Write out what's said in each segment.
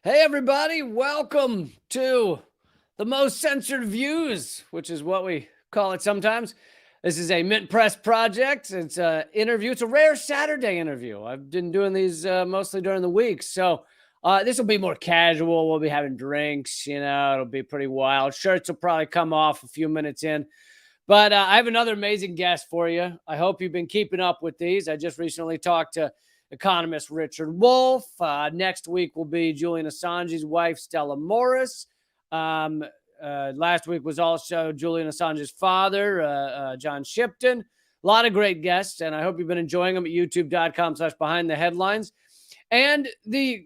Hey, everybody, welcome to the most censored views, which is what we call it sometimes. This is a Mint Press project. It's an interview. It's a rare Saturday interview. I've been doing these mostly during the week. So this will be more casual. We'll be having drinks, it'll be pretty wild. Shirts will probably come off a few minutes in. But I have another amazing guest for you. I hope you've been keeping up with these. I just recently talked to economist Richard Wolff. Next week will be Julian Assange's wife, Stella Morris. Last week was also Julian Assange's father, John Shipton. A lot of great guests, and I hope you've been enjoying them at youtube.com/behind the headlines. And the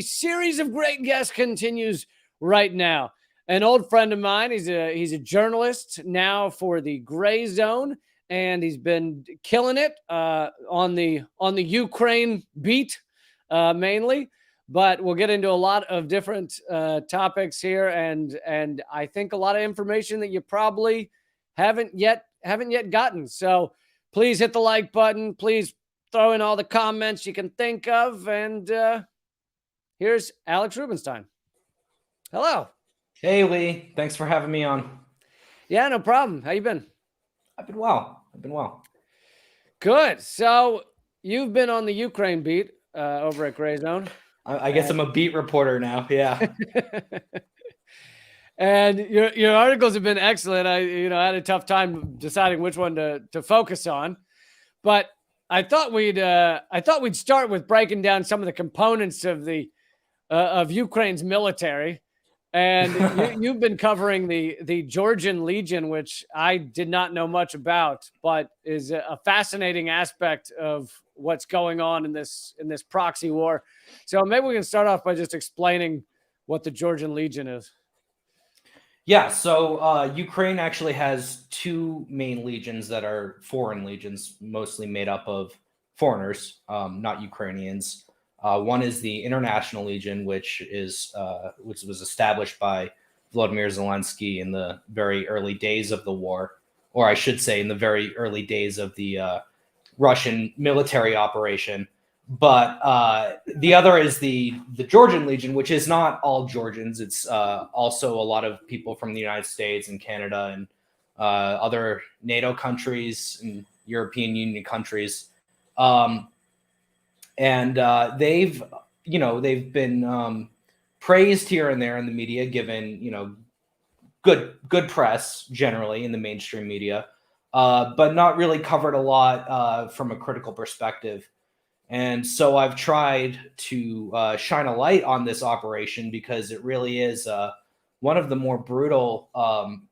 series of great guests continues right now. An old friend of mine, he's a journalist now for the Gray Zone, and he's been killing it on the Ukraine beat mainly. But we'll get into a lot of different topics here, and I think a lot of information that you probably haven't yet gotten. So please hit the like button. Please throw in all the comments you can think of. And here's Alex Rubinstein. Hello. Hey, Lee. Thanks for having me on. Yeah, no problem. How you been? I've been well. Good. So you've been on the Ukraine beat over at Gray Zone. I guess I'm a beat reporter now. Yeah. And your articles have been excellent. I had a tough time deciding which one to focus on, but I thought we'd start with breaking down some of the components of of Ukraine's military. And you've been covering the Georgian Legion, which I did not know much about, but is a fascinating aspect of what's going on in this proxy war. So maybe we can start off by just explaining what the Georgian Legion is. Yeah. So Ukraine actually has two main legions that are foreign legions, mostly made up of foreigners, not Ukrainians. One is the International Legion, which was established by Volodymyr Zelensky in the very early days of the war, or I should say, in the very early days of the Russian military operation. But the other is the Georgian Legion, which is not all Georgians. It's also a lot of people from the United States and Canada and other NATO countries and European Union countries. And they've been praised here and there in the media, given good press generally in the mainstream media, but not really covered a lot from a critical perspective. And so I've tried to shine a light on this operation because it really is one of the more brutal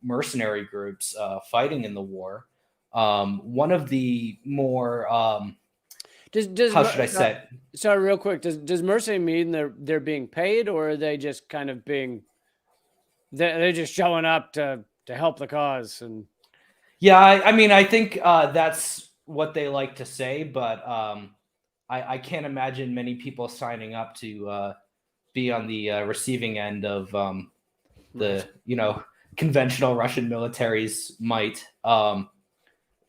mercenary groups fighting in the war. One of the more how should I say it? Sorry, real quick. Does mercenary mean they're being paid, or are they just kind of they're just showing up to help the cause? And yeah, I think that's what they like to say, but I can't imagine many people signing up to be on the receiving end of the conventional Russian military's might.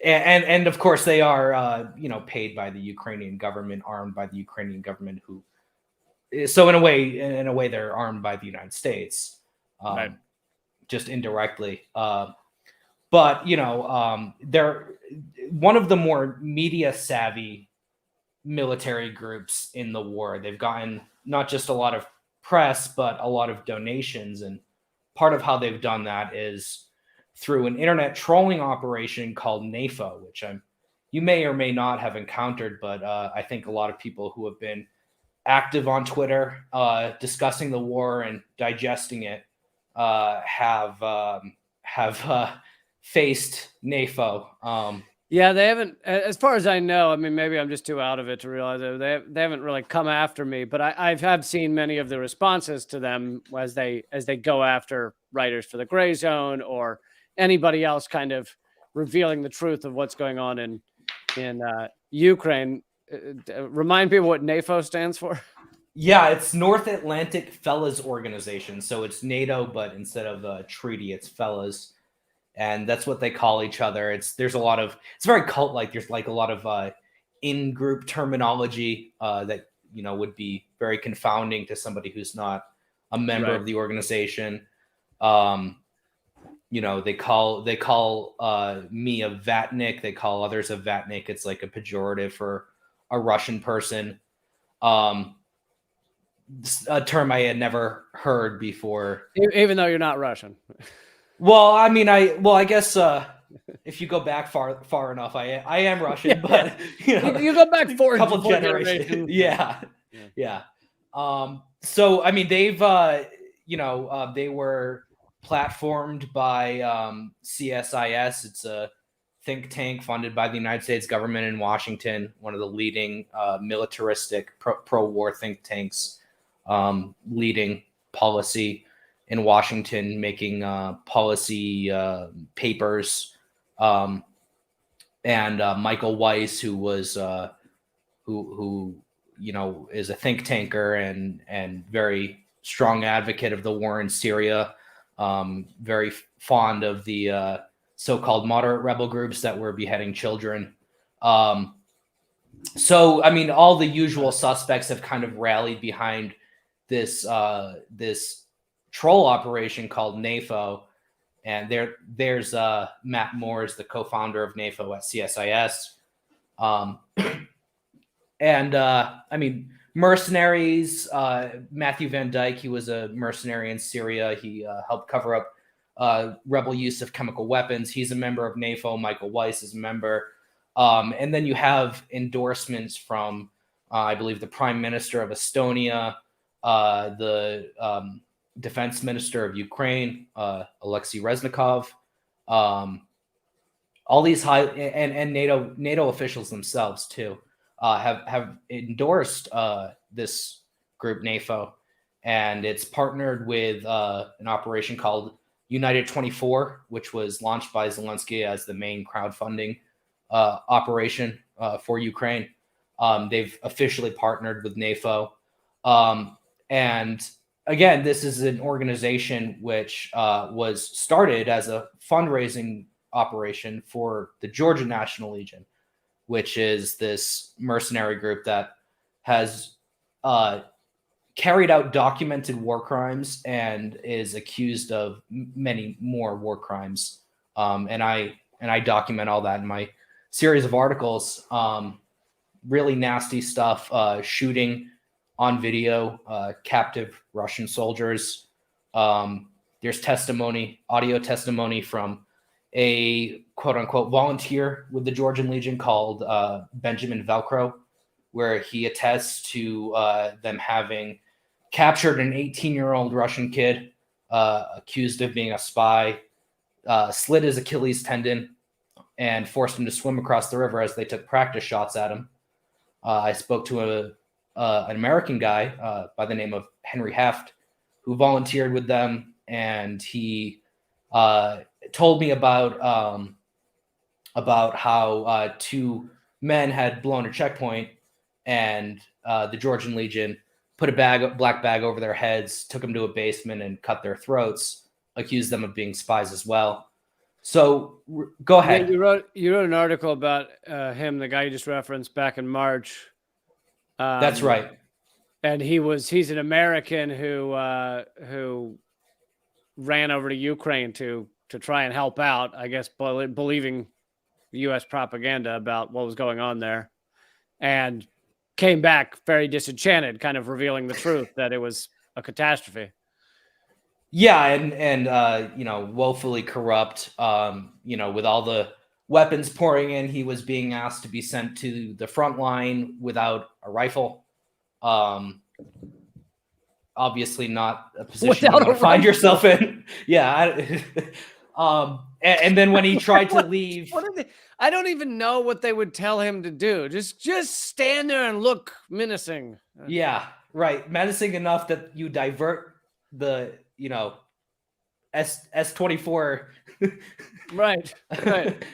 And of course they are paid by the Ukrainian government, armed by the Ukrainian government, so in a way they're armed by the United States, right. Just indirectly. But they're one of the more media savvy military groups in the war. They've gotten not just a lot of press, but a lot of donations, and part of how they've done that is through an internet trolling operation called NAFO, which you may or may not have encountered, but I think a lot of people who have been active on Twitter discussing the war and digesting it have faced NAFO. Yeah, they haven't, as far as I know. I mean, maybe I'm just too out of it to realize it. They haven't really come after me, but I have seen many of the responses to them as they go after writers for the Gray Zone or anybody else kind of revealing the truth of what's going on in Ukraine. Remind people what NAFO stands for. Yeah, it's North Atlantic Fellas Organization. So it's NATO, but instead of a treaty, it's fellas. And that's what they call each other. It's very cult-like. There's like a lot of in-group terminology that would be very confounding to somebody who's not a member Right. of the organization. They call me a vatnik. They call others a vatnik. It's like a pejorative for a Russian person. A term I had never heard before. Even though you're not Russian. Well, I mean, I guess if you go back far enough, I am Russian, but you go back four couple generations. Yeah. So I mean, they've they were platformed by CSIS. It's a think tank funded by the United States government in Washington, one of the leading militaristic pro-war think tanks, leading policy in Washington, making policy papers. And Michael Weiss, who was who is a think tanker and very strong advocate of the war in Syria, very fond of the so-called moderate rebel groups that were beheading children. So, I mean, all the usual suspects have kind of rallied behind this troll operation called NAFO. And there's Matt Moores, the co-founder of NAFO at CSIS. I mean, mercenaries, Matthew Van Dyke, he was a mercenary in Syria. He helped cover up rebel use of chemical weapons. He's a member of NAFO. Michael Weiss is a member. And then you have endorsements from, I believe, the Prime Minister of Estonia, the Defense Minister of Ukraine, Alexei Reznikov, all these high and NATO officials themselves too have endorsed this group NAFO, and it's partnered with an operation called United 24, which was launched by Zelensky as the main crowdfunding operation for Ukraine. They've officially partnered with NAFO, and again, this is an organization which was started as a fundraising operation for the Georgian National Legion, which is this mercenary group that has carried out documented war crimes and is accused of many more war crimes. And I document all that in my series of articles. Really nasty stuff, shooting on video, captive Russian soldiers. There's audio testimony from a quote unquote volunteer with the Georgian Legion called Benjamin Velcro, where he attests to them having captured an 18-year-old Russian kid accused of being a spy, slit his Achilles tendon, and forced him to swim across the river as they took practice shots at him. I spoke to an American guy by the name of Henry Heft, who volunteered with them, and he told me about how two men had blown a checkpoint, and the Georgian Legion put a black bag over their heads, took them to a basement, and cut their throats. Accused them of being spies as well. So go ahead. Yeah, you wrote an article about him, the guy you just referenced, back in March. That's right. And he's an American who ran over to Ukraine to try and help out, I guess, believing U.S. propaganda about what was going on there, and came back very disenchanted, kind of revealing the truth that it was a catastrophe. Yeah, and woefully corrupt. With all the weapons pouring in, he was being asked to be sent to the front line without a rifle. Obviously not a position you want to find yourself in. Yeah. And then when he tried to leave, I don't even know what they would tell him to do. Just stand there and look menacing. Yeah, right. Menacing enough that you divert the, S-24 right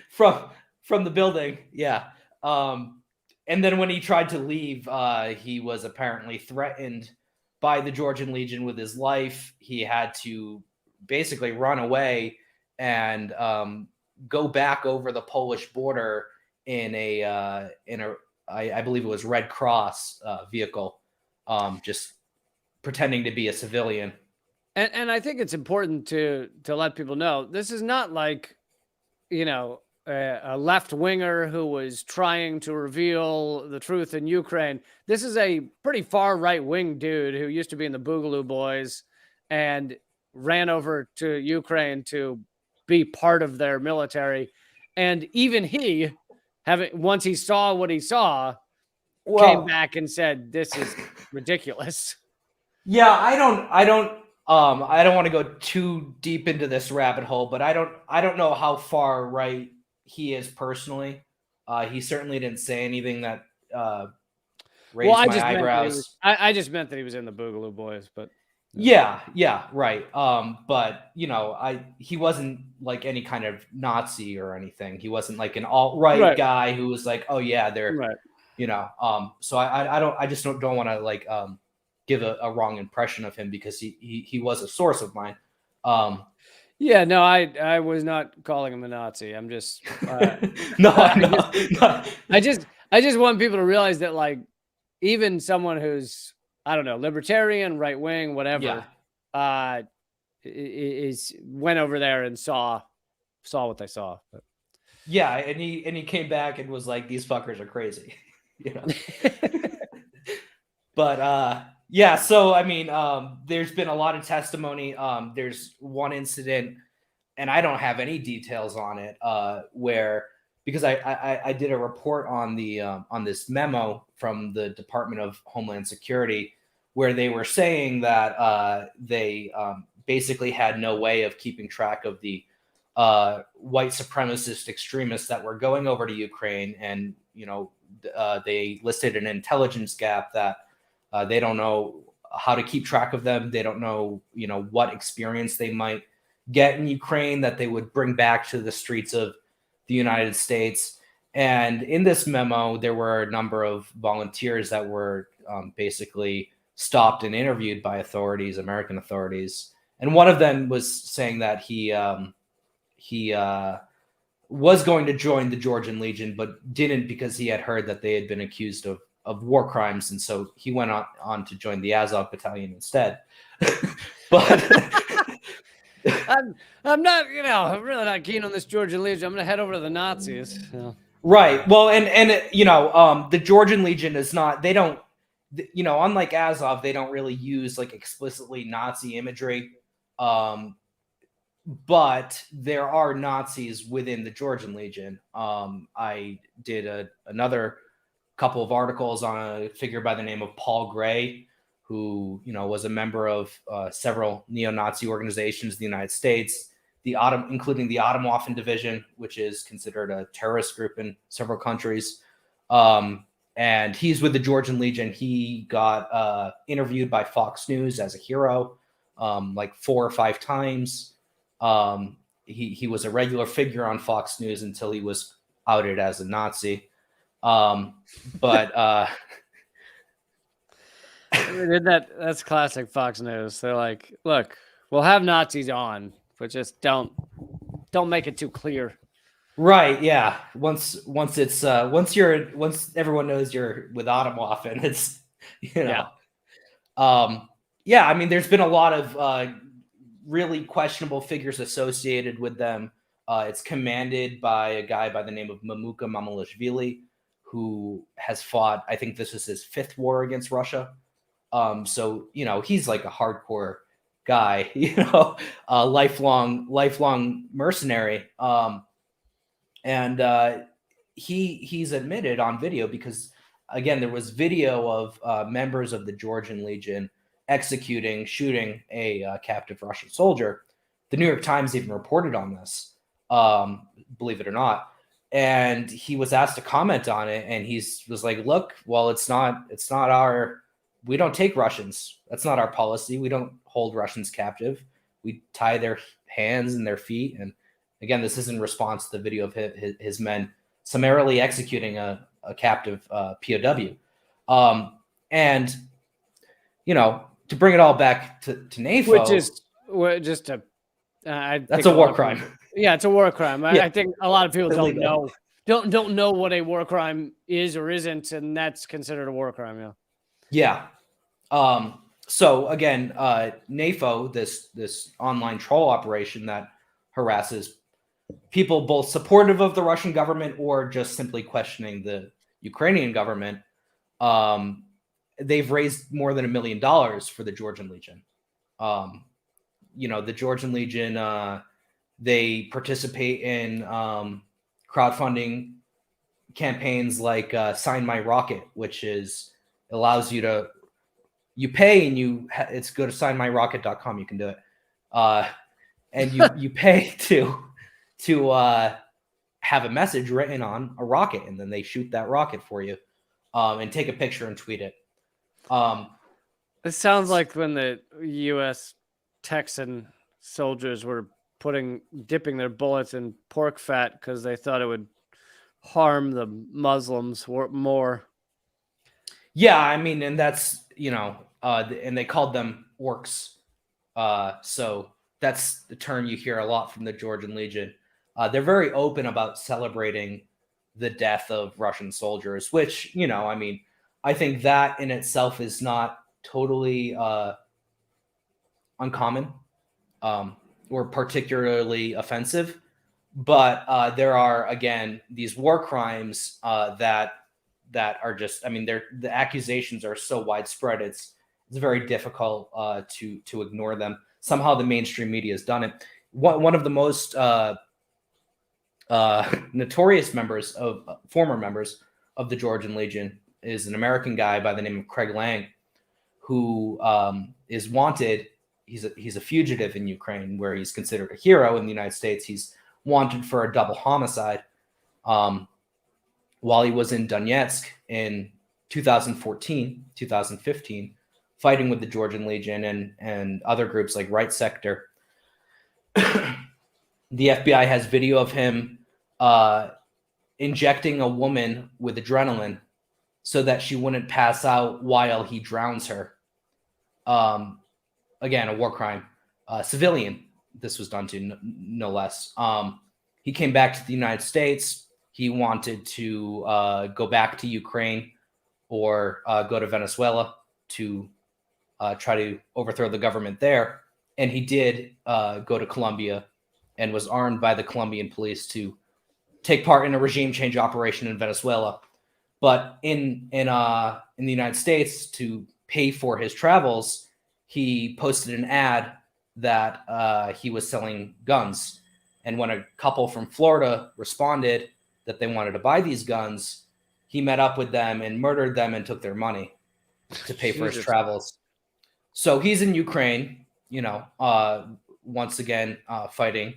from the building. Yeah. And then when he tried to leave, he was apparently threatened by the Georgian Legion with his life. He had to basically run away and go back over the Polish border in I believe it was Red Cross vehicle. just pretending to be a civilian. And I think it's important to let people know this is not like, a left winger who was trying to reveal the truth in Ukraine. This is a pretty far right wing dude who used to be in the Boogaloo Boys and ran over to Ukraine to be part of their military. And even he, once he saw what he saw, came back and said, "This is ridiculous." Yeah, I don't want to go too deep into this rabbit hole, but I don't know how far right he is personally. He certainly didn't say anything that raised my eyebrows. I just meant that he was in the Boogaloo Boys, but yeah, right. But he wasn't like any kind of Nazi or anything. He wasn't like an alt-right guy who was like, oh yeah, they're right. So I just don't want to like give a wrong impression of him because he was a source of mine. Yeah, no, I was not calling him a Nazi. I'm just no. I just want people to realize that like even someone who's, I don't know, libertarian, right wing, whatever, is went over there and saw what they saw. But. Yeah, and he came back and was like, these fuckers are crazy. But yeah, so I mean, there's been a lot of testimony. There's one incident, and I don't have any details on it, where because I did a report on the on this memo from the Department of Homeland Security, where they were saying that they basically had no way of keeping track of the white supremacist extremists that were going over to Ukraine, and they listed an intelligence gap that. They don't know how to keep track of them. They don't know, what experience they might get in Ukraine that they would bring back to the streets of the United States. And in this memo, there were a number of volunteers that were basically stopped and interviewed by authorities, American authorities. And one of them was saying that he was going to join the Georgian Legion, but didn't because he had heard that they had been accused of war crimes, and so he went on to join the Azov Battalion instead. But I'm not, I'm really not keen on this Georgian Legion. I'm going to head over to the Nazis. Right. Well, and the Georgian Legion is not. They don't. Unlike Azov, they don't really use like explicitly Nazi imagery. But there are Nazis within the Georgian Legion. I did another couple of articles on a figure by the name of Paul Gray, who was a member of several neo-Nazi organizations in the United States, including the Atomwaffen Division, which is considered a terrorist group in several countries. And he's with the Georgian Legion. He got interviewed by Fox News as a hero like 4 or 5 times. He was a regular figure on Fox News until he was outed as a Nazi. But that's classic Fox News. They're like, look, we'll have Nazis on, but just don't make it too clear. Right. Yeah. Once everyone knows you're with Atomwaffen, it's, yeah. I mean, there's been a lot of, really questionable figures associated with them. It's commanded by a guy by the name of Mamuka Mamalashvili, who has fought, I think this is his 5th war against Russia. So, he's like a hardcore guy, a lifelong mercenary. And he's admitted on video because, again, there was video of members of the Georgian Legion shooting a captive Russian soldier. The New York Times even reported on this, believe it or not. And he was asked to comment on it, and he was like, look, well, it's not we don't take Russians. That's not our policy. We don't hold Russians captive. We tie their hands and their feet. And again, this is in response to the video of his men summarily executing a captive POW. And, to bring it all back to NAFO. Which is just that's a war crime. Yeah, it's a war crime. I think a lot of people don't know what a war crime is or isn't, and that's considered a war crime. Yeah. So again, NAFO, this online troll operation that harasses people both supportive of the Russian government or just simply questioning the Ukrainian government, they've raised more than $1 million for the Georgian Legion. The Georgian Legion, they participate in crowdfunding campaigns like Sign My Rocket, which allows you pay and it's go to signmyrocket.com. You can do it. And you pay to have a message written on a rocket, and then they shoot that rocket for you, and take a picture and tweet it. It sounds like when the U.S. Texan soldiers were dipping their bullets in pork fat because they thought it would harm the Muslims more. Yeah, I mean, and that's and they called them orcs. So that's the term you hear a lot from the Georgian Legion. They're very open about celebrating the death of Russian soldiers, which, I mean, I think that in itself is not totally uncommon or particularly offensive. But there are, again, these war crimes that are just, I mean, the accusations are so widespread. It's very difficult to ignore them. Somehow the mainstream media has done it. One of the most notorious former members of the Georgian Legion is an American guy by the name of Craig Lang, who is wanted. He's a fugitive in Ukraine, where he's considered a hero. In the United States, he's wanted for a double homicide while he was in Donetsk in 2014, 2015, fighting with the Georgian Legion and other groups like Right Sector. The FBI has video of him injecting a woman with adrenaline so that she wouldn't pass out while he drowns her. Again, a war crime. Civilian, this was done to, no less. He came back to the United States. He wanted to go back to Ukraine or go to Venezuela to try to overthrow the government there. And he did go to Colombia and was armed by the Colombian police to take part in a regime change operation in Venezuela. But in the United States, to pay for his travels, he posted an ad that he was selling guns. And when a couple from Florida responded that they wanted to buy these guns, he met up with them and murdered them and took their money to pay for his travels. So he's in Ukraine, once again, fighting.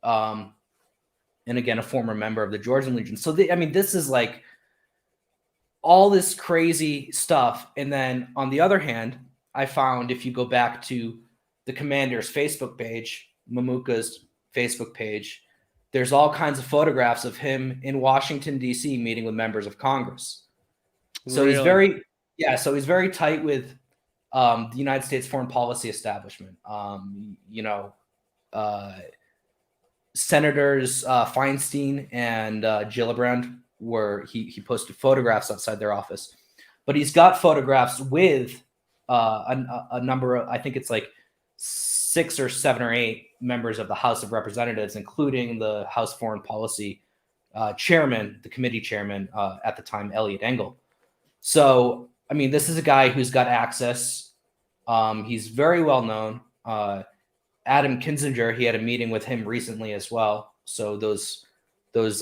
And again, a former member of the Georgian Legion. So, this is like all this crazy stuff. And then on the other hand, I found, if you go back to the commander's Facebook page, Mamuka's Facebook page, there's all kinds of photographs of him in Washington, D.C., meeting with members of Congress. So really? He's very tight with the United States foreign policy establishment. Senators Feinstein and Gillibrand, where he posted photographs outside their office. But he's got photographs with a number of, I think it's like 6 or 7 or 8 members of the House of Representatives, including the House Foreign Policy chairman, the committee chairman at the time, Elliot Engel. So, this is a guy who's got access. He's very well known. Adam Kinzinger, he had a meeting with him recently as well. So those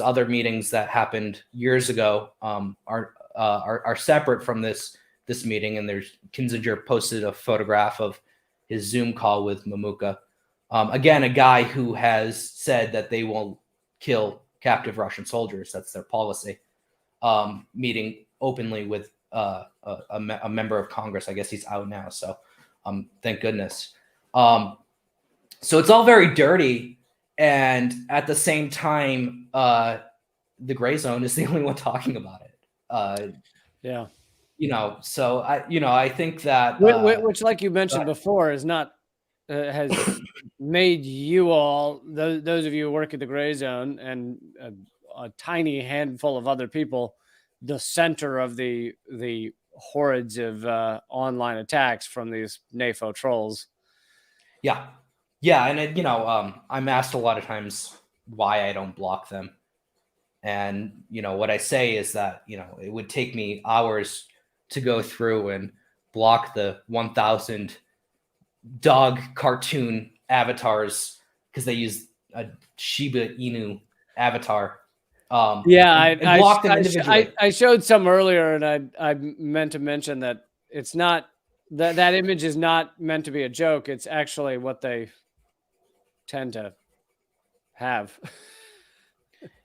other meetings that happened years ago are separate from this meeting. And Kinzinger posted a photograph of his Zoom call with Mamuka. Again, a guy who has said that they will kill captive Russian soldiers. That's their policy. Meeting openly with a member of Congress. I guess he's out now. So thank goodness. So it's all very dirty. And at the same time, the gray zone is the only one talking about it. Yeah. So I think that which, like you mentioned before, is not has made you all those of you who work at the gray zone and a tiny handful of other people the center of the hordes of online attacks from these NAFO trolls. Yeah, and I'm asked a lot of times why I don't block them, and what I say is that it would take me hours to go through and block the 1,000 dog cartoon avatars because they use a Shiba Inu avatar. Yeah, and block them individually. I showed some earlier, and I meant to mention that it's not that image is not meant to be a joke. It's actually what they tend to have.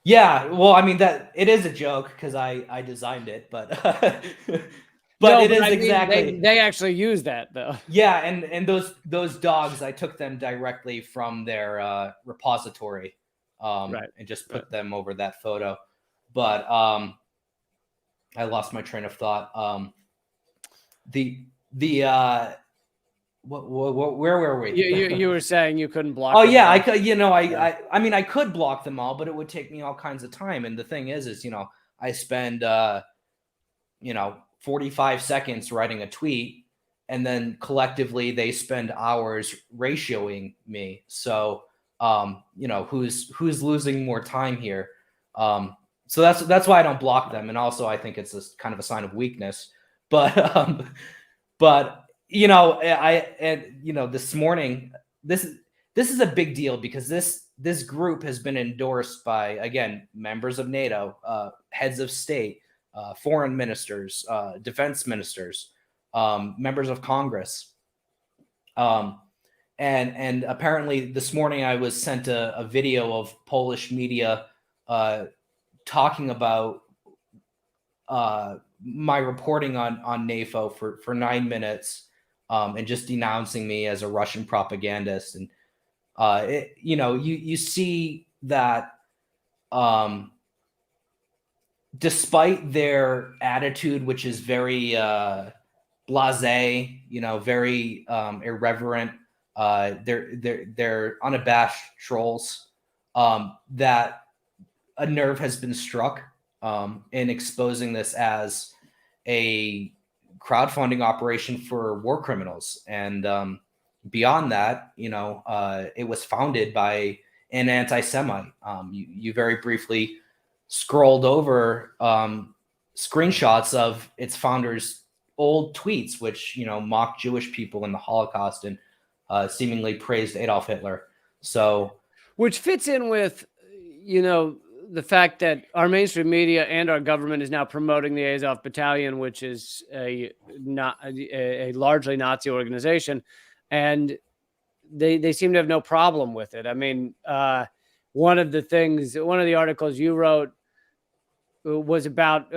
Yeah, well, I mean that it is a joke because I designed it, but No, it is I mean, exactly they actually use that though. Yeah, and those dogs, I took them directly from their repository, Right. and just put them over that photo. But I lost my train of thought. Where were we? You were saying you couldn't block. Oh them yeah, all. I could. I mean, I could block them all, but it would take me all kinds of time. And the thing is I spend 45 seconds writing a tweet, and then collectively they spend hours ratioing me. So who's losing more time here? So that's why I don't block them. And also I think it's kind of a sign of weakness. But this morning, this is a big deal because this group has been endorsed by, again, members of NATO, heads of state, foreign ministers, defense ministers, members of Congress. And apparently this morning I was sent a video of Polish media talking about my reporting on NAFO for 9 minutes, and just denouncing me as a Russian propagandist. And you see that despite their attitude, which is very blasé, very irreverent, they're unabashed trolls, that a nerve has been struck in exposing this as a crowdfunding operation for war criminals. And beyond that, it was founded by an anti-Semite. You very briefly scrolled over screenshots of its founders' old tweets, which mocked Jewish people in the Holocaust and seemingly praised Adolf Hitler. So, which fits in with the fact that our mainstream media and our government is now promoting the Azov Battalion, which is a largely Nazi organization, and they seem to have no problem with it. I mean, one of the articles you wrote was about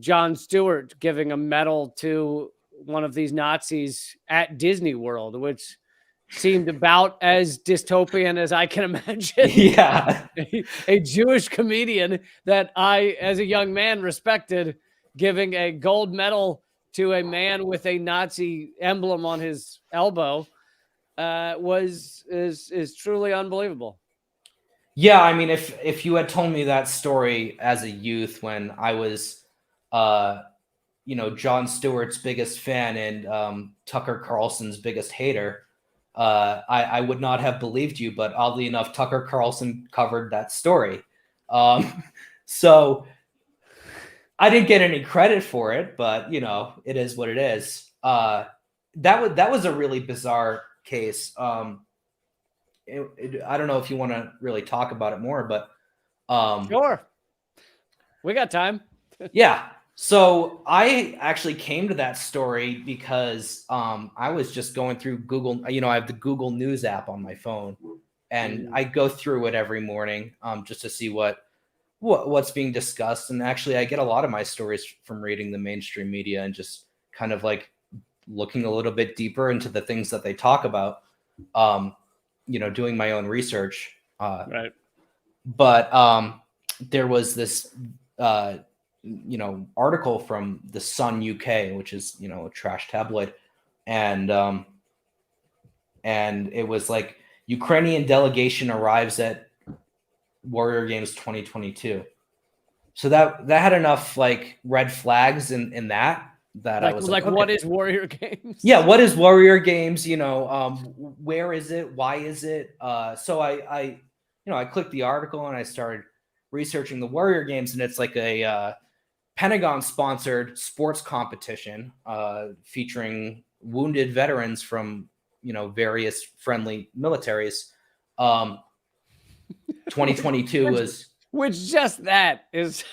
Jon Stewart giving a medal to one of these Nazis at Disney World, which seemed about as dystopian as I can imagine. Yeah. A Jewish comedian that I, as a young man, respected, giving a gold medal to a man with a Nazi emblem on his elbow is truly unbelievable. Yeah, I mean, if you had told me that story as a youth when I was Jon Stewart's biggest fan and Tucker Carlson's biggest hater, I would not have believed you. But oddly enough, Tucker Carlson covered that story. So I didn't get any credit for it, but it is what it is. That was a really bizarre case. I don't know if you want to really talk about it more, but sure, we got time. Yeah. So I actually came to that story because I was just going through Google. I have the Google News app on my phone, and I go through it every morning just to see what's being discussed. And actually, I get a lot of my stories from reading the mainstream media and just kind of like looking a little bit deeper into the things that they talk about. Doing my own research. Right. But there was this article from the Sun UK, which is a trash tabloid, and it was like Ukrainian delegation arrives at Warrior Games 2022. So that had enough like red flags in that that I was like, what is Warrior Games? Yeah, what is Warrior Games? Where is it? Why is it? So I clicked the article and I started researching the Warrior Games, and it's like a Pentagon-sponsored sports competition featuring wounded veterans from various friendly militaries. 2022 which just that is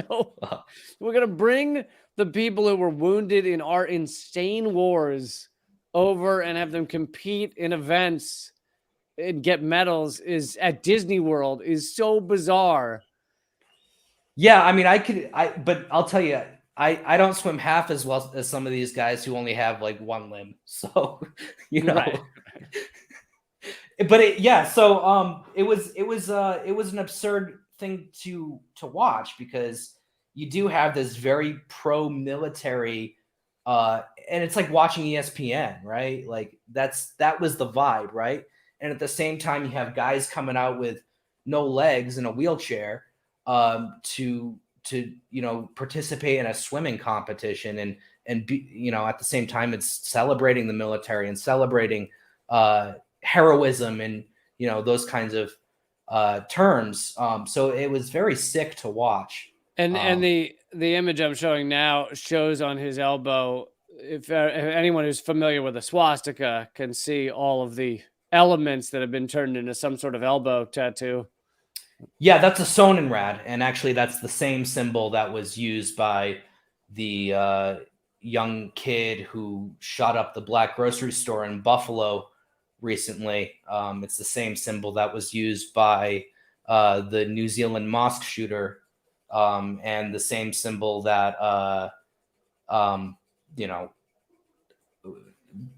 so. We're gonna bring the people who were wounded in our insane wars over and have them compete in events and get medals is at Disney World is so bizarre. Yeah, I mean, but I'll tell you, I don't swim half as well as some of these guys who only have like one limb. So, Right. But it was an absurd thing to watch, because you do have this very pro-military, and it's like watching ESPN, right? Like that was the vibe, right? And at the same time, you have guys coming out with no legs in a wheelchair to participate in a swimming competition, and be, at the same time, it's celebrating the military and celebrating heroism and those kinds of terms. So it was very sick to watch. And the image I'm showing now shows on his elbow. If anyone who's familiar with a swastika can see all of the elements that have been turned into some sort of elbow tattoo. Yeah, that's a Sonnenrad, and actually that's the same symbol that was used by the young kid who shot up the black grocery store in Buffalo recently. It's the same symbol that was used by the New Zealand mosque shooter, and the same symbol that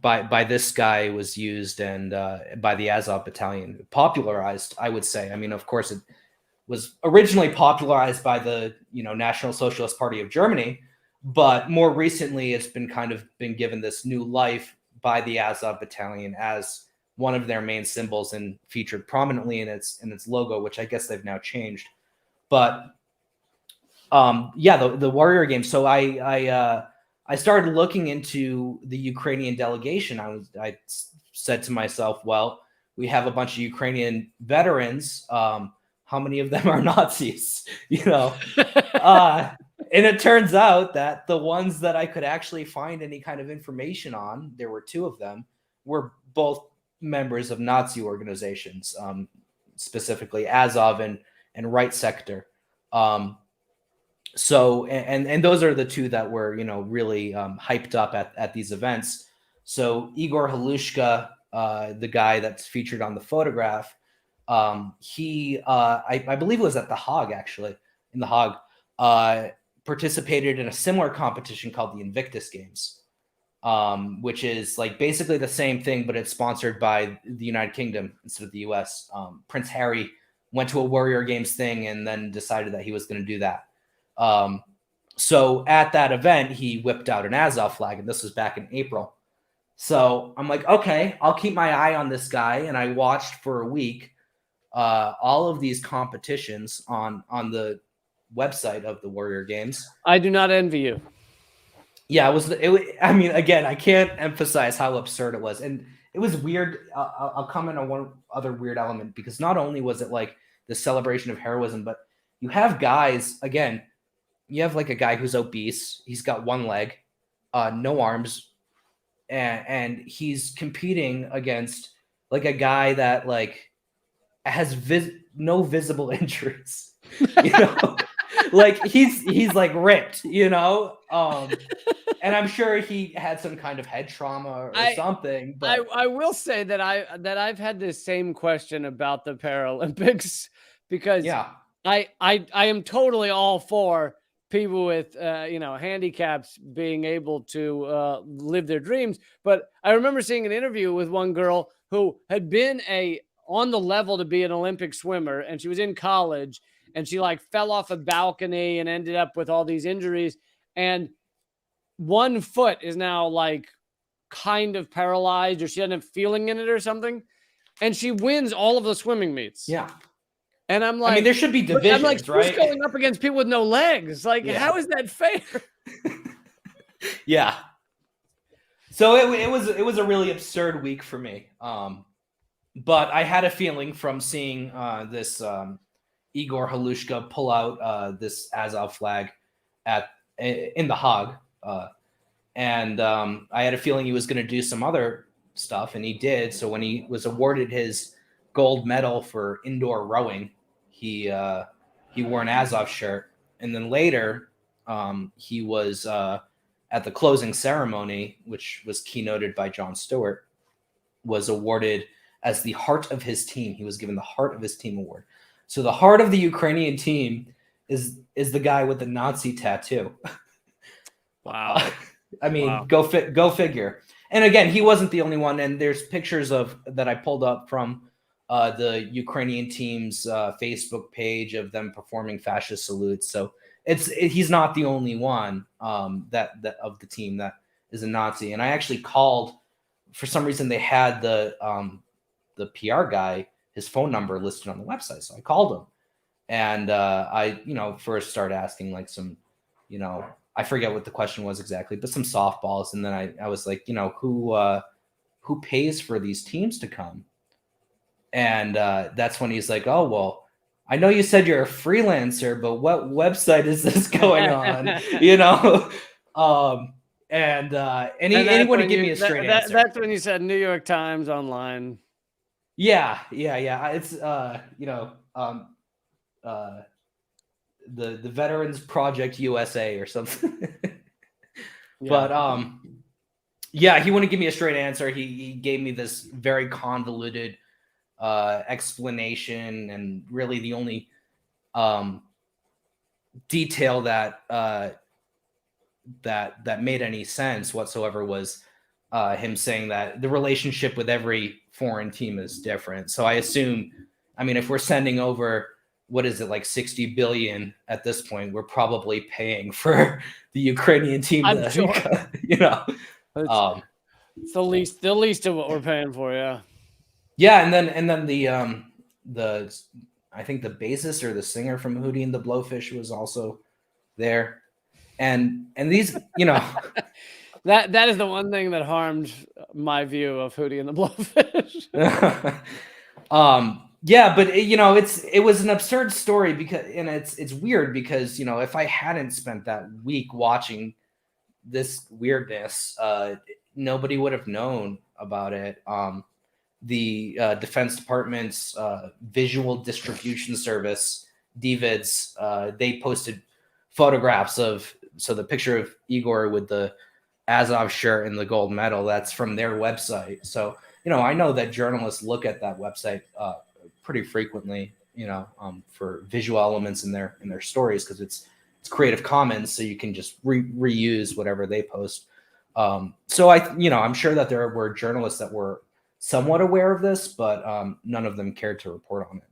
by this guy was used, and by the Azov Battalion, popularized, I would say. I mean, of course, it was originally popularized by the National Socialist Party of Germany, but more recently it's been given this new life by the Azov Battalion as one of their main symbols, and featured prominently in its logo, which I guess they've now changed. But the Warrior Games. So I started looking into the Ukrainian delegation. I said to myself, well, we have a bunch of Ukrainian veterans. How many of them are Nazis? And it turns out that the ones that I could actually find any kind of information on, there were two of them, were both members of Nazi organizations, specifically Azov and Right Sector. So those are the two that were really hyped up at these events. So Igor Halushka, the guy that's featured on the photograph, he I believe it was at the Hague, actually, in the Hague, participated in a similar competition called the Invictus Games, which is like basically the same thing, but it's sponsored by the United Kingdom instead of the US. Prince Harry went to a Warrior Games thing and then decided that he was going to do that. So at that event, he whipped out an Azov flag, and this was back in April. So I'm like, okay, I'll keep my eye on this guy. And I watched for a week all of these competitions on the website of the Warrior Games. I do not envy you. Yeah, I mean, again, I can't emphasize how absurd it was. And it was weird. I'll comment on one other weird element, because not only was it like the celebration of heroism, but you have guys, again, you have like a guy who's obese. He's got one leg, no arms, and he's competing against like a guy that like has no visible injuries. Like he's like ripped, and I'm sure he had some kind of head trauma or something. But I will say that I've had this same question about the Paralympics, because I am totally all for people with handicaps being able to live their dreams. But I remember seeing an interview with one girl who had been on the level to be an Olympic swimmer, and she was in college, and she like fell off a balcony and ended up with all these injuries, and one foot is now like kind of paralyzed, or she doesn't have feeling in it or something, and she wins all of the swimming meets. Yeah. And I'm like, I mean, there should be divisions, I'm like, right? Who's going up against people with no legs? Like, how is that fair? Yeah. So it was a really absurd week for me. But I had a feeling from seeing this Igor Halushka pull out this Azov flag in the Hague, and I had a feeling he was going to do some other stuff, and he did. So when he was awarded his gold medal for indoor rowing, he wore an Azov shirt, and then later he was at the closing ceremony, which was keynoted by Jon Stewart, was awarded as the heart of his team. He was given the heart of his team award. So the heart of the Ukrainian team is the guy with the Nazi tattoo. Wow. I mean, Wow. go figure. And again, he wasn't the only one. And there's pictures of that I pulled up from the Ukrainian team's Facebook page of them performing fascist salutes. So he's not the only one that of the team that is a Nazi. And I actually called. For some reason, they had the PR guy, his phone number listed on the website. So I called him, and I first started asking like some, I forget what the question was exactly, but some softballs. And then I was like, who pays for these teams to come? And that's when he's like, oh, well, I know you said you're a freelancer, but what website is this going on? And he wouldn't give me a straight answer. That's when you said New York Times Online. Yeah. It's the Veterans Project USA or something. Yeah. But yeah, he wouldn't give me a straight answer. He gave me this very convoluted explanation, and really the only detail that made any sense whatsoever was him saying that the relationship with every foreign team is different. So I assume, if we're sending over, what is it, like 60 billion at this point, we're probably paying for the Ukrainian team. I'm sure. It's the least of what we're paying for. Yeah. Yeah. And then the I think the bassist or the singer from Hootie and the Blowfish was also there. And these, that is the one thing that harmed my view of Hootie and the Blowfish. Yeah, but it was an absurd story because, and it's weird because, if I hadn't spent that week watching this weirdness, nobody would have known about it. The Defense Department's visual distribution service, DVIDs, they posted photographs so the picture of Igor with the Azov shirt and the gold medal, that's from their website. So, I know that journalists look at that website pretty frequently, for visual elements in their stories, because it's Creative Commons, so you can just reuse whatever they post. So I'm sure that there were journalists that were somewhat aware of this, but none of them cared to report on it.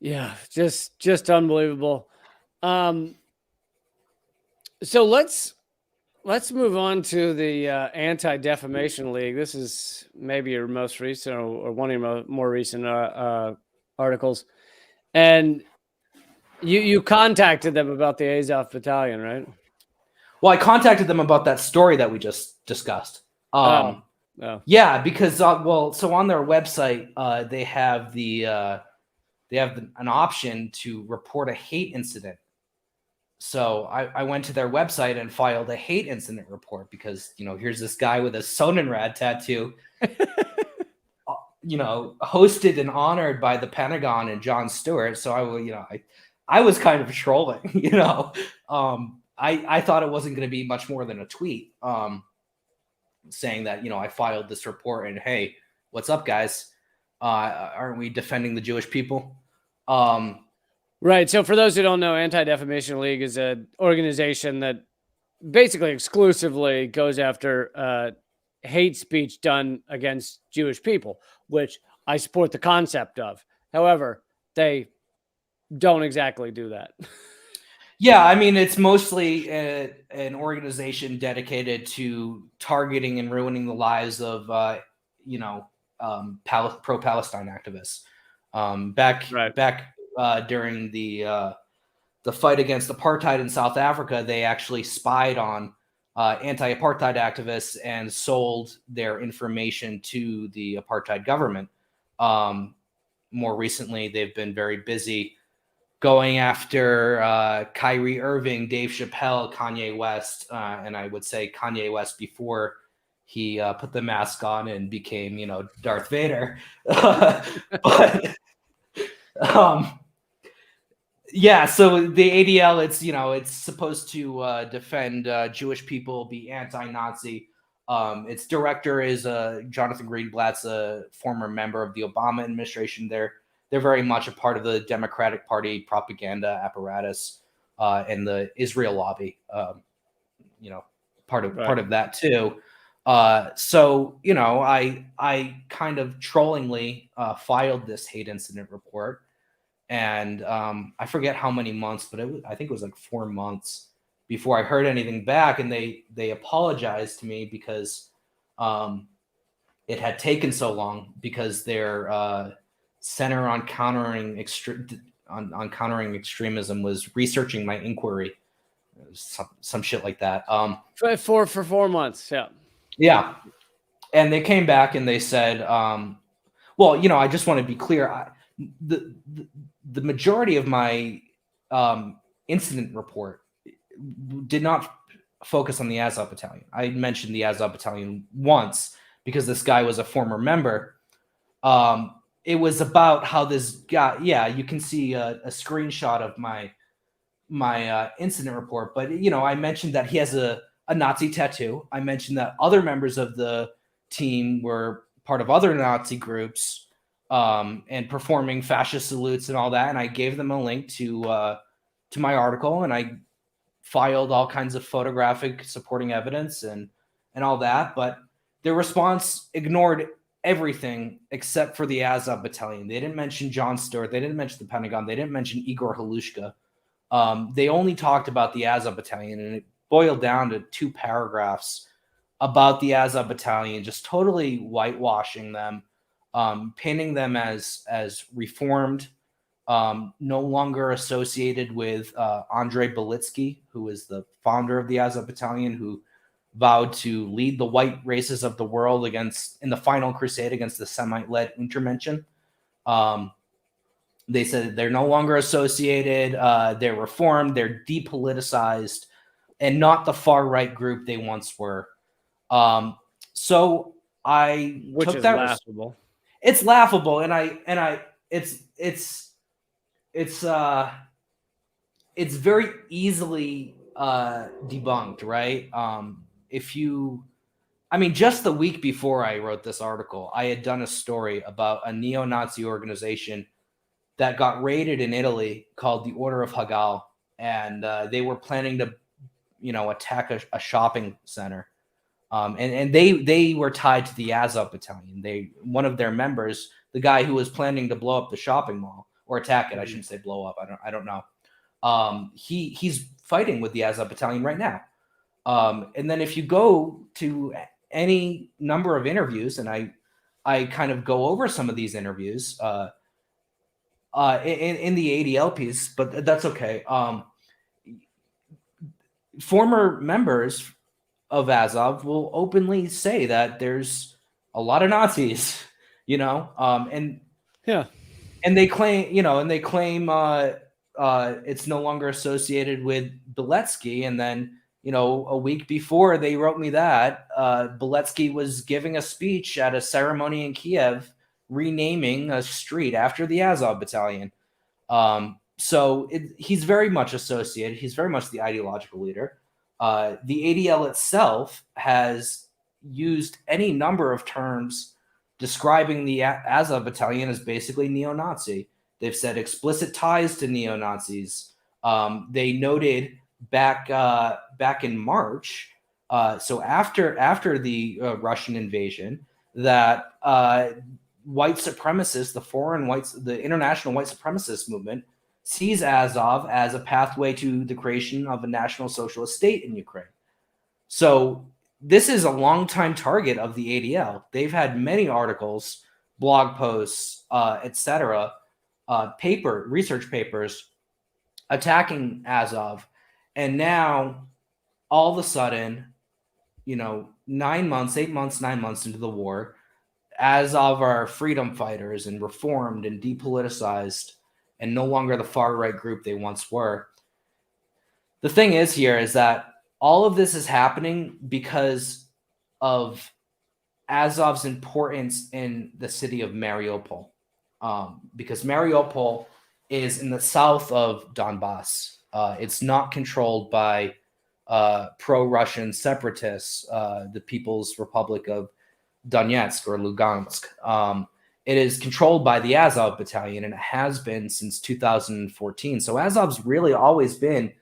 Yeah, just unbelievable. So let's move on to the Anti-Defamation League. This is maybe your most recent or one of your more recent articles, and you contacted them about the Azov Battalion, right? Well, I contacted them about that story that we just discussed. Yeah, because so on their website they have an option to report a hate incident. So I went to their website and filed a hate incident report because, here's this guy with a Sonnenrad tattoo, hosted and honored by the Pentagon and Jon Stewart. So I was kind of trolling, I thought it wasn't going to be much more than a tweet saying that, I filed this report and, hey, what's up, guys? Aren't we defending the Jewish people? Right. So for those who don't know, Anti-Defamation League is an organization that basically exclusively goes after hate speech done against Jewish people, which I support the concept of. However, they don't exactly do that. Yeah, it's mostly an organization dedicated to targeting and ruining the lives of, pro-Palestine activists. Back during the the fight against apartheid in South Africa, they actually spied on anti-apartheid activists and sold their information to the apartheid government. More recently, they've been very busy going after Kyrie Irving, Dave Chappelle, Kanye West, and I would say Kanye West before he put the mask on and became, Darth Vader. But yeah, so the ADL, it's supposed to defend Jewish people, be anti-Nazi. Its director is Jonathan Greenblatt's a former member of the Obama administration. They're very much a part of the Democratic Party propaganda apparatus and the Israel lobby. Part of that too. So I kind of trollingly filed this hate incident report. And I forget how many months, but I think it was like 4 months before I heard anything back. And they apologized to me because it had taken so long, because their center on countering extremism was researching my inquiry, some shit like that. For 4 months, yeah. Yeah, and they came back and they said, well, I just want to be clear. The majority of my incident report did not focus on the Azov Battalion. I mentioned the Azov Battalion once because this guy was a former member. It was about how this guy, you can see a screenshot of my incident report, but I mentioned that he has a Nazi tattoo. I mentioned that other members of the team were part of other Nazi groups and performing fascist salutes and all that. And I gave them a link to my article, and I filed all kinds of photographic supporting evidence and all that. But their response ignored everything except for the Azov Battalion. They didn't mention Jon Stewart. They didn't mention the Pentagon. They didn't mention Igor Halushka. They only talked about the Azov Battalion, and it boiled down to 2 paragraphs about the Azov Battalion, just totally whitewashing them. Painting them as reformed, no longer associated with Andrei Belitsky, who is the founder of the Azov Battalion, who vowed to lead the white races of the world in the final crusade against the Semite-led Untermenschen. They said they're no longer associated, they're reformed, they're depoliticized, and not the far-right group they once were. So I Which took is that laughable. It's laughable, and it's very easily debunked, right? Just the week before I wrote this article, I had done a story about a neo-Nazi organization that got raided in Italy called the Order of Hagel, and they were planning to, attack a shopping center. And they were tied to the Azov Battalion. One of their members, the guy who was planning to blow up the shopping mall or attack it, I shouldn't say blow up. I don't know. He's fighting with the Azov Battalion right now. And then if you go to any number of interviews, and I kind of go over some of these interviews in the ADL piece, but that's okay. Former members of Azov will openly say that there's a lot of Nazis, and they claim, it's no longer associated with Beletsky. And then, a week before they wrote me that, Beletsky was giving a speech at a ceremony in Kiev, renaming a street after the Azov Battalion. So he's very much associated. He's very much the ideological leader. The ADL itself has used any number of terms describing the Azov Battalion as basically neo-Nazi. They've said explicit ties to neo-Nazis. They noted back in March, so after the Russian invasion, that white supremacists, the international white supremacist movement, sees Azov as a pathway to the creation of a national socialist state in Ukraine. So this is a longtime target of the ADL. They've had many articles, blog posts, etc., research papers attacking Azov. And now, all of a sudden, 8 months, 9 months into the war, Azov are freedom fighters and reformed and depoliticized and no longer the far right group they once were. The thing is here is that all of this is happening because of Azov's importance in the city of Mariupol. Because Mariupol is in the south of Donbass. It's not controlled by pro-Russian separatists, the People's Republic of Donetsk or Lugansk. It is controlled by the Azov Battalion, and it has been since 2014. So Azov's really always been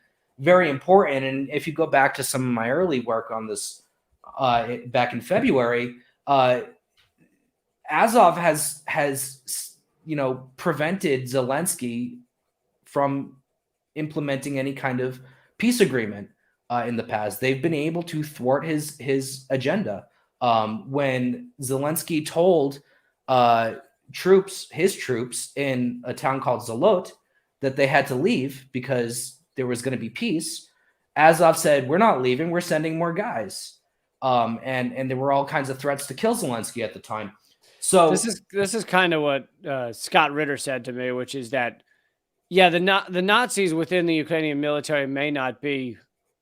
very important. And if you go back to some of my early work on this back in February, Azov has prevented Zelensky from implementing any kind of peace agreement in the past. They've been able to thwart his agenda. When Zelensky told his troops in a town called Zalot that they had to leave because there was going to be peace, Azov said, "We're not leaving. We're sending more guys." And there were all kinds of threats to kill Zelensky at the time. So this is kind of what Scott Ritter said to me, which is that, yeah, the Nazis within the Ukrainian military may not be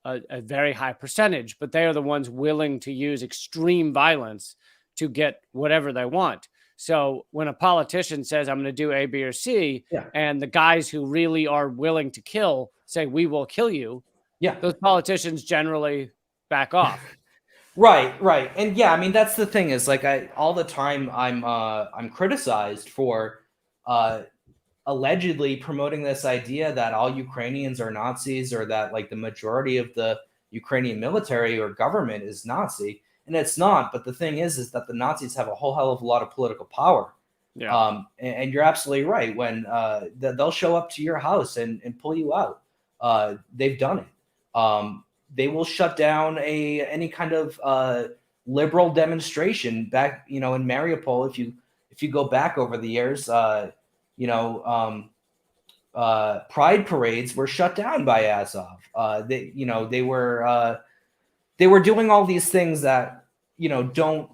a very high percentage, but they are the ones willing to use extreme violence to get whatever they want. So when a politician says, "I'm going to do A, B, or C," yeah. and the guys who really are willing to kill say, "We will kill you," Yeah, those politicians generally back off. Right. And yeah, I mean, that's the thing is like all the time I'm criticized for allegedly promoting this idea that all Ukrainians are Nazis, or that like the majority of the Ukrainian military or government is Nazi, and it's not. But the thing is that the Nazis have a whole hell of a lot of political power. Yeah. And you're absolutely right. When they'll show up to your house and pull you out, they've done it. They will shut down any kind of liberal demonstration back, in Mariupol. If you go back over the years, pride parades were shut down by Azov. They were doing all these things that don't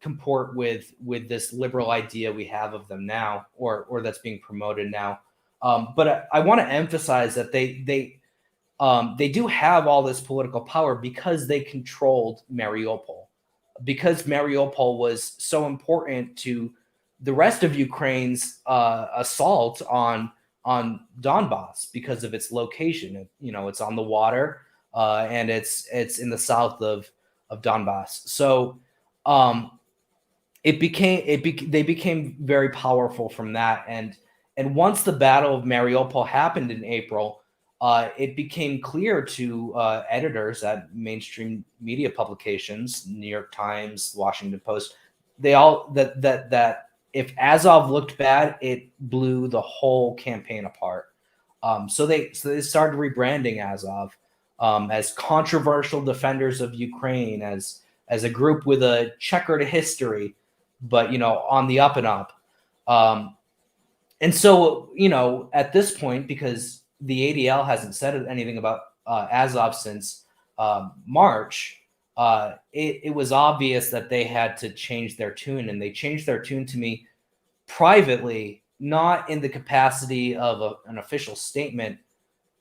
comport with this liberal idea we have of them now, or that's being promoted now. But I want to emphasize that they do have all this political power because they controlled Mariupol, because Mariupol was so important to the rest of Ukraine's assault on Donbass because of its location. It's on the water, and it's in the south of Donbass. So they became very powerful from that. And once the Battle of Mariupol happened in April, it became clear to editors at mainstream media publications, New York Times, Washington Post, they all that if Azov looked bad, it blew the whole campaign apart. So they started rebranding Azov as controversial defenders of Ukraine, as a group with a checkered history, but on the up and up. And so at this point, because the ADL hasn't said anything about Azov since March, it was obvious that they had to change their tune, and they changed their tune to me privately, not in the capacity of an official statement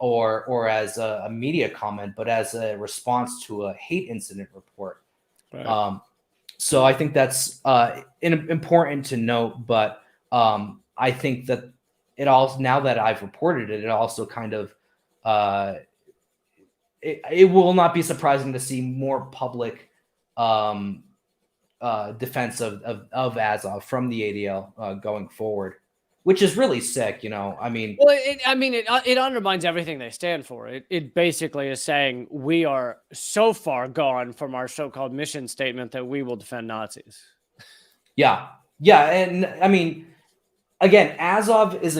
or as a media comment, but as a response to a hate incident report. Right. So I think that's important to note, but I think that it also, now that I've reported it, it also kind of it will not be surprising to see more public defense of Azov from the ADL going forward, which is really sick. I mean, Well, it undermines everything they stand for. It basically is saying we are so far gone from our so-called mission statement that we will defend Nazis. Yeah, and I mean, again, Azov is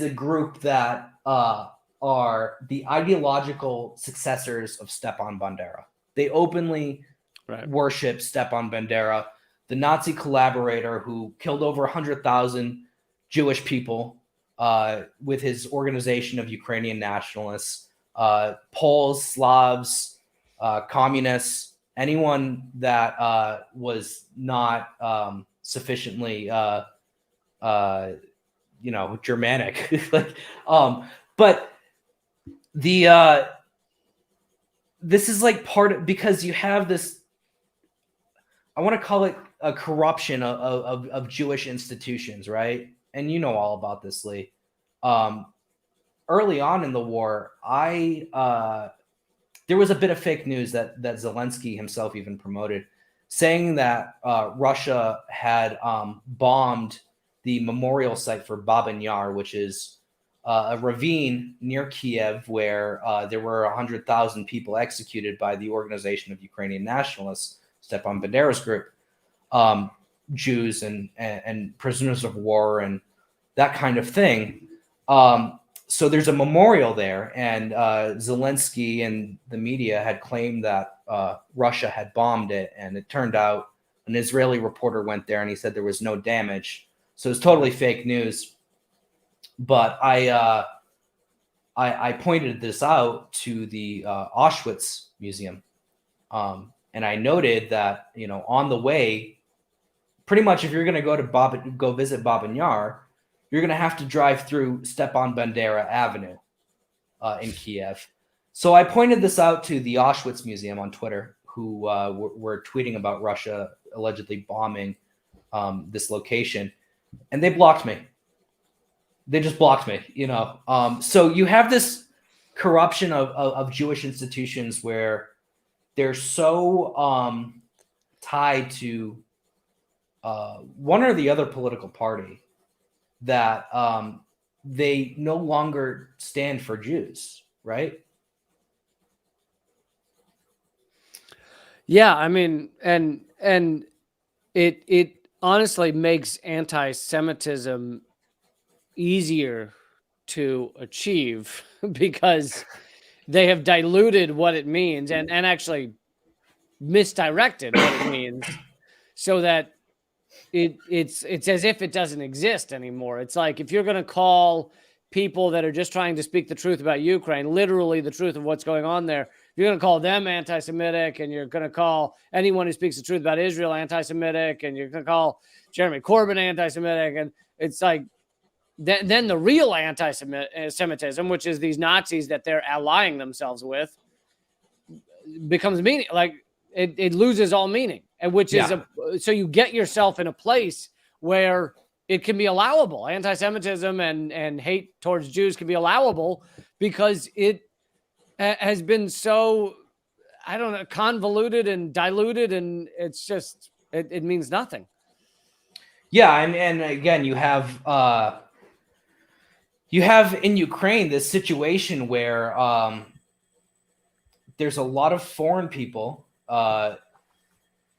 a group that are the ideological successors of Stepan Bandera. They openly worship Stepan Bandera, the Nazi collaborator who killed over 100,000 Jewish people with his organization of Ukrainian nationalists, Poles, Slavs, communists, anyone that was not sufficiently, Germanic. But the this is like part of, because you have this, I want to call it a corruption of Jewish institutions, right? And you know all about this, Lee. Early on in the war, there was a bit of fake news that Zelensky himself even promoted, saying that Russia had bombed the memorial site for Babin Yar, which is a ravine near Kiev where there were 100,000 people executed by the Organization of Ukrainian Nationalists, Stepan Bandera's group, Jews and prisoners of war and that kind of thing. So there's a memorial there, and Zelensky and the media had claimed that Russia had bombed it, and it turned out an Israeli reporter went there and he said there was no damage. So it's totally fake news. But I pointed this out to the Auschwitz Museum, and I noted that, on the way, pretty much if you're going to go visit Babin Yar, you're going to have to drive through Stepan Bandera Avenue in Kiev. So I pointed this out to the Auschwitz Museum on Twitter, who were tweeting about Russia allegedly bombing this location, and they blocked me. They just blocked me, So you have this corruption of Jewish institutions where they're so tied to one or the other political party that they no longer stand for Jews, right? Yeah, I mean, and it honestly makes anti-Semitism easier to achieve because they have diluted what it means and actually misdirected what it means, so that it's as if it doesn't exist anymore. It's like, if you're going to call people that are just trying to speak the truth about Ukraine, literally the truth of what's going on there, you're going to call them anti-Semitic, and you're going to call anyone who speaks the truth about Israel anti-Semitic, and you're going to call Jeremy Corbyn anti-Semitic, and it's like, then the real anti-Semitism, which is these Nazis that they're allying themselves with, becomes meaning. Like it loses all meaning, and which is so you get yourself in a place where it can be allowable. Anti-Semitism and hate towards Jews can be allowable because it has been so, I don't know, convoluted and diluted, and it's just it means nothing. Yeah, and again, you have in Ukraine this situation where there's a lot of foreign people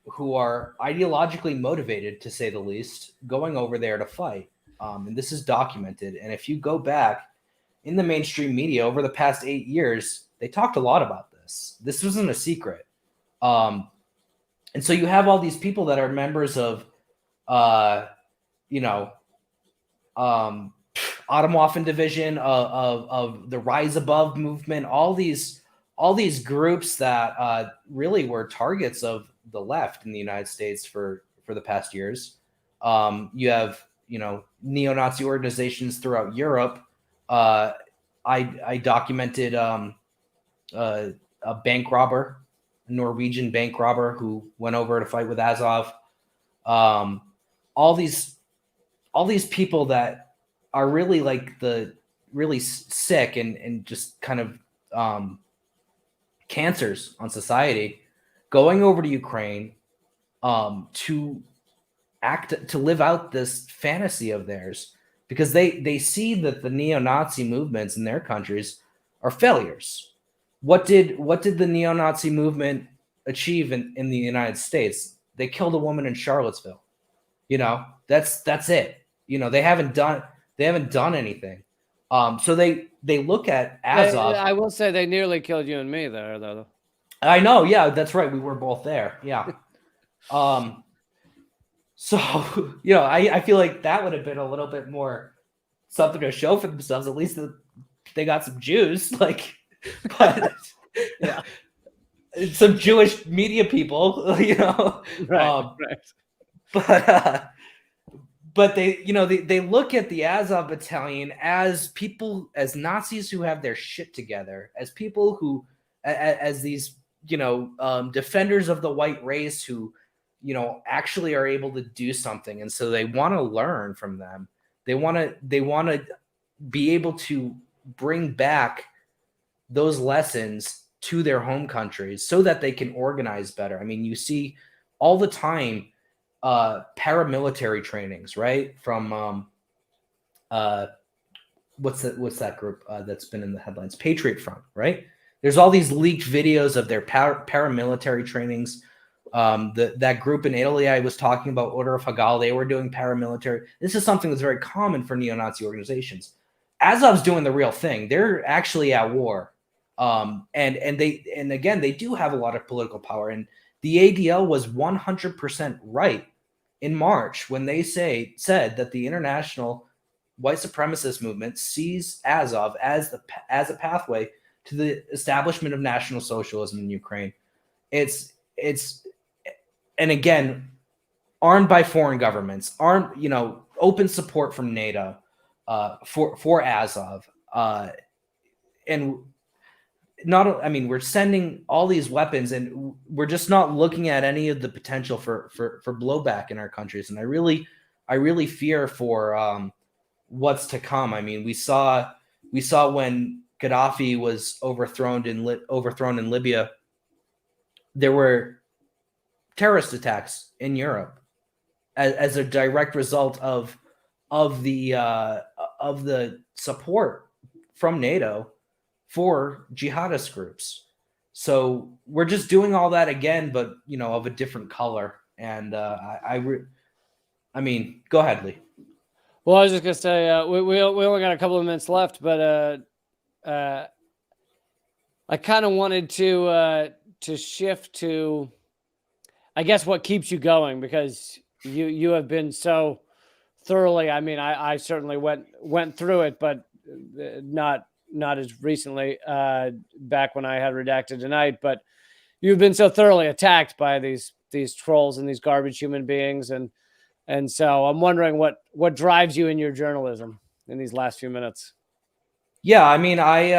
who are ideologically motivated, to say the least, going over there to fight. And this is documented. And if you go back in the mainstream media over the past 8 years, they talked a lot about this. This wasn't a secret. And so you have all these people that are members of, Atomwaffen division of the Rise Above movement, all these groups that really were targets of the left in the United States for the past years. You have neo-Nazi organizations throughout Europe. I documented a bank robber, a Norwegian bank robber who went over to fight with Azov. All these people that are really like the really sick and just kind of cancers on society, going over to Ukraine to live out this fantasy of theirs, because they see that the neo-Nazi movements in their countries are failures. What did the neo-Nazi movement achieve in the United States? They killed a woman in Charlottesville. That's it. They haven't done anything. So they look at Azov. I will say they nearly killed you and me there, though. I know. Yeah, that's right. We were both there. Yeah. So, I feel like that would have been a little bit more something to show for themselves. At least they got some Jews, like, but Yeah. some Jewish media people, you know. Right. Right. But they, you know, they look at the Azov battalion as people, as Nazis who have their shit together, as people who, as these, you know, defenders of the white race who, you know, actually are able to do something, and so they want to learn from them. They want to be able to bring back those lessons to their home countries so that they can organize better. I mean, you see all the time paramilitary trainings, right? From what's that group that's been in the headlines? Patriot Front, right? There's all these leaked videos of their paramilitary trainings. That group in Italy I was talking about, Order of Hagel, they were doing paramilitary. This is something that's very common for neo-Nazi organizations. Azov's doing the real thing. They're actually at war. And again, they do have a lot of political power. And the ADL was 100% right in March when they said that the international white supremacist movement sees Azov as a pathway to the establishment of National Socialism in Ukraine. It's and again, armed by foreign governments, you know, open support from NATO for Azov, and not, I mean, we're sending all these weapons and we're just not looking at any of the potential for blowback in our countries. And I really fear for what's to come. I mean, we saw when Gaddafi was overthrown in Libya, there were terrorist attacks in Europe as a direct result of the support from NATO for jihadist groups. So we're just doing all that again, but, you know, of a different color. And I mean, go ahead, Lee. Well, I was just gonna say we only got a couple of minutes left, but I kind of wanted to shift to, I guess, what keeps you going, because you have been so thoroughly. I mean, I certainly went through it, but not as recently, back when I had Redacted Tonight. But you've been so thoroughly attacked by these trolls and these garbage human beings, and so I'm wondering what drives you in your journalism in these last few minutes. Yeah, I mean, I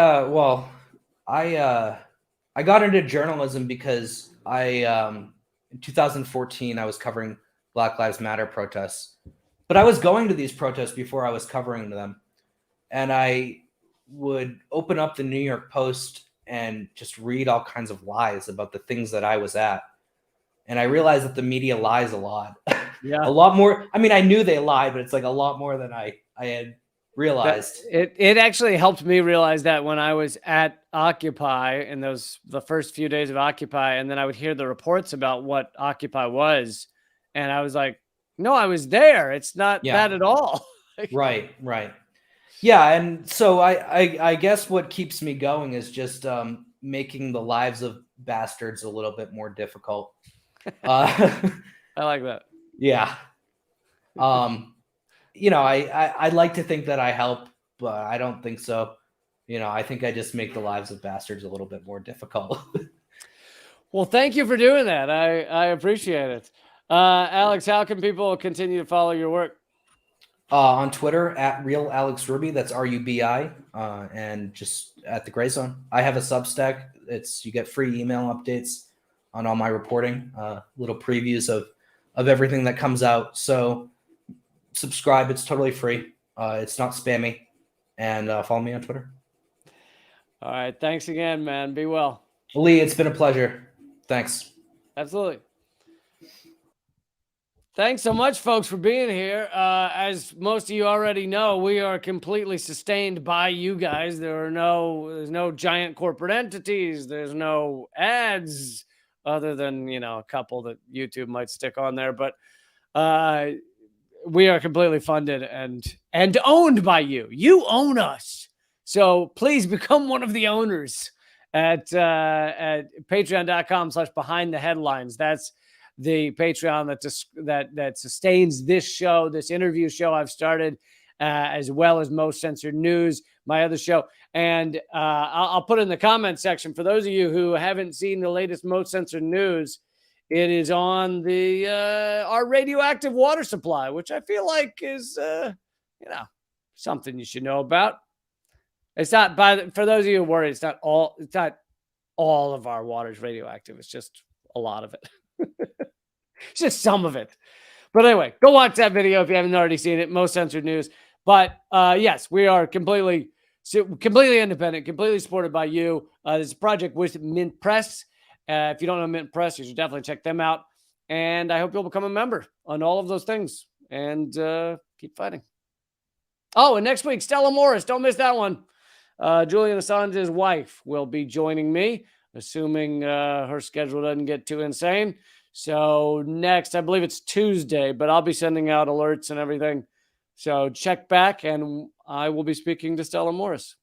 got into journalism because in 2014 I was covering Black Lives Matter protests, but I was going to these protests before I was covering them, and I would open up the New York Post and just read all kinds of lies about the things that I was at. And I realized that the media lies a lot. Yeah. A lot more. I mean, I knew they lied, but it's like a lot more than I had realized. It actually helped me realize that when I was at Occupy in the first few days of Occupy, and then I would hear the reports about what Occupy was, and I was like, no, I was there. It's not that at all. Right. Yeah, and so I guess what keeps me going is just making the lives of bastards a little bit more difficult. I like that. Yeah. You know, I like to think that I help, but I don't think so. You know, I think I just make the lives of bastards a little bit more difficult. Well, thank you for doing that. I appreciate it. Alex, how can people continue to follow your work? On Twitter at Real Alex Ruby, that's RUBI, and just at the Gray Zone. I have a Substack. You get free email updates on all my reporting, little previews of everything that comes out. So subscribe. It's totally free. It's not spammy, and follow me on Twitter. All right. Thanks again, man. Be well. Lee, it's been a pleasure. Thanks. Absolutely. Thanks so much, folks, for being here. As most of you already know, we are completely sustained by you guys. There's no giant corporate entities. There's no ads, other than, you know, a couple that YouTube might stick on there. But we are completely funded and owned by you. You own us. So please become one of the owners at patreon.com/behind the headlines. That's the Patreon that sustains this show, this interview show I've started. as well as Most Censored News, my other show. And I'll put it in the comment section for those of you who haven't seen the latest Most Censored News. It is on the our radioactive water supply, which I feel like is something you should know about. It's not for those of you who worry, it's not all of our water is radioactive. It's just a lot of it. It's just some of it. But anyway, go watch that video if you haven't already seen it. Most Censored News. But yes, we are completely independent, completely supported by you. This is a project with Mint Press. If you don't know Mint Press, you should definitely check them out. And I hope you'll become a member on all of those things and keep fighting. Oh, and next week, Stella Morris. Don't miss that one. Julian Assange's wife will be joining me, assuming her schedule doesn't get too insane. So next, I believe it's Tuesday, but I'll be sending out alerts and everything. So check back, and I will be speaking to Stella Morris.